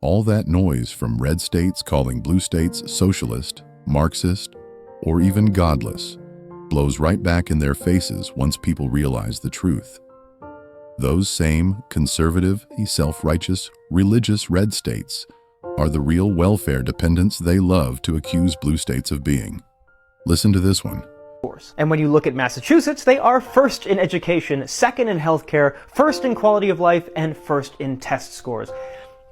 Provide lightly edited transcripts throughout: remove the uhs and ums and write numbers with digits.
All that noise from red states calling blue states socialist, Marxist, or even godless blows right back in their faces once people realize the truth. Those same conservative, self-righteous, religious red states are the real welfare dependents they love to accuse blue states of being. Listen to this one. And when you look at Massachusetts, they are first in education, second in healthcare, first in quality of life, and first in test scores.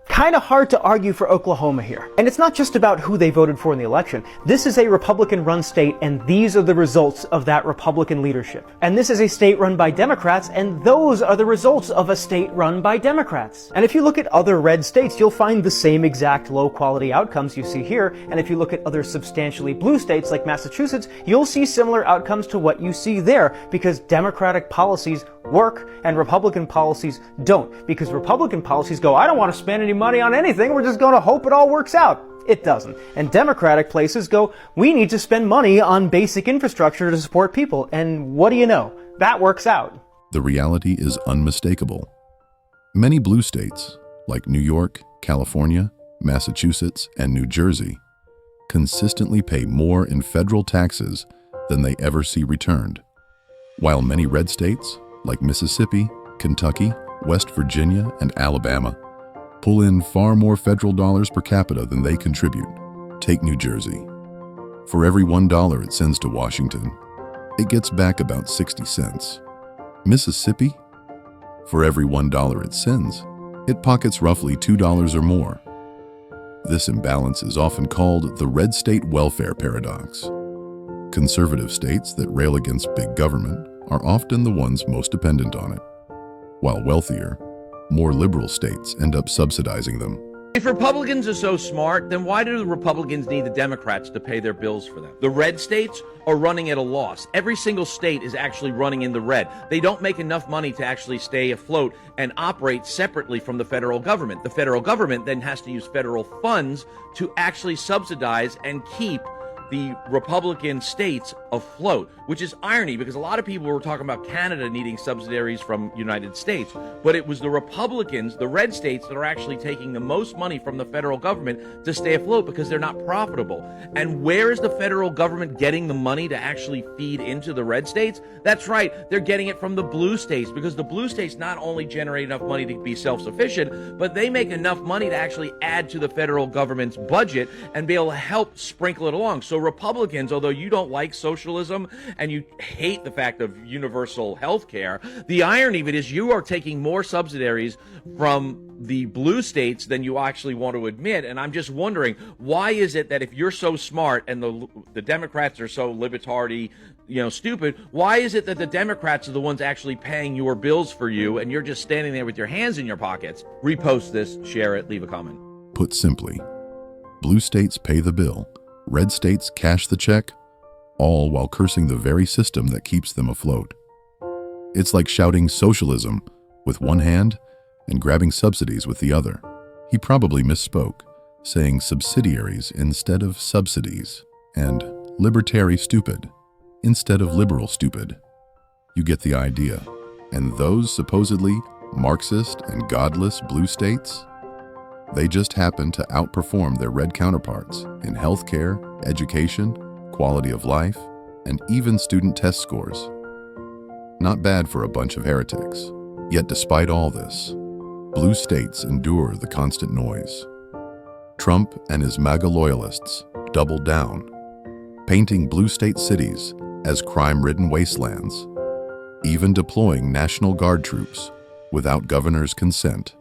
Kind of hard to argue for Oklahoma here. And it's not just about who they voted for in the election. This is a Republican-run state, and these are the results of that Republican leadership. And this is a state run by Democrats, and those are the results of a state run by Democrats. And if you look at other red states, you'll find the same exact low-quality outcomes you see here. And if you look at other substantially blue states like Massachusetts, you'll see similar outcomes to what you see there, because Democratic policies work and Republican policies don't, because Republican policies go, I don't want to spend any money on anything, we're just going to hope it all works out. It doesn't. And Democratic places go, we need to spend money on basic infrastructure to support people. And what do you know? That works out. The reality is unmistakable. Many blue states, like New York, California, Massachusetts, and New Jersey, consistently pay more in federal taxes than they ever see returned, while many red states, like Mississippi, Kentucky, West Virginia, and Alabama, pull in far more federal dollars per capita than they contribute. Take New Jersey. For every $1 it sends to Washington, it gets back about 60 cents. Mississippi? For every $1 it sends, it pockets roughly $2 or more. This imbalance is often called the red state welfare paradox. Conservative states that rail against big government are often the ones most dependent on it, while wealthier, more liberal states end up subsidizing them. If Republicans are so smart, then why do the Republicans need the Democrats to pay their bills for them? The red states are running at a loss. Every single state is actually running in the red. They don't make enough money to actually stay afloat and operate separately from the federal government. The federal government then has to use federal funds to actually subsidize and keep the Republican states afloat, which is irony because a lot of people were talking about Canada needing subsidiaries from United States, but it was the Republicans, the red states, that are actually taking the most money from the federal government to stay afloat because they're not profitable. And where is the federal government getting the money to actually feed into the red states? That's right, they're getting it from the blue states, because the blue states not only generate enough money to be self-sufficient, but they make enough money to actually add to the federal government's budget and be able to help sprinkle it along. So Republicans, although you don't like socialism and you hate the fact of universal health care, the irony of it is you are taking more subsidiaries from the blue states than you actually want to admit. And I'm just wondering, why is it that if you're so smart and the Democrats are so libertari, stupid, why is it that the Democrats are the ones actually paying your bills for you and you're just standing there with your hands in your pockets? Repost this, share it, leave a comment. Put simply, blue states pay the bill, red states cash the check, all while cursing the very system that keeps them afloat. It's like shouting socialism with one hand and grabbing subsidies with the other. He probably misspoke, saying subsidiaries instead of subsidies, and libertary stupid instead of liberal stupid. You get the idea. And those supposedly Marxist and godless blue states, they just happen to outperform their red counterparts in healthcare, education, quality of life, and even student test scores. Not bad for a bunch of heretics. Yet despite all this, blue states endure the constant noise. Trump and his MAGA loyalists double down, painting blue state cities as crime-ridden wastelands, even deploying National Guard troops without governor's consent,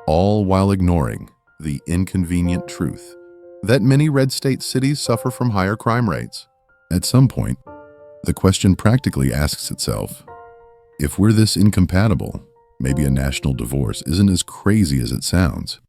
all while ignoring the inconvenient truth that many red state cities suffer from higher crime rates. At some point, the question practically asks itself, if we're this incompatible, maybe a national divorce isn't as crazy as it sounds.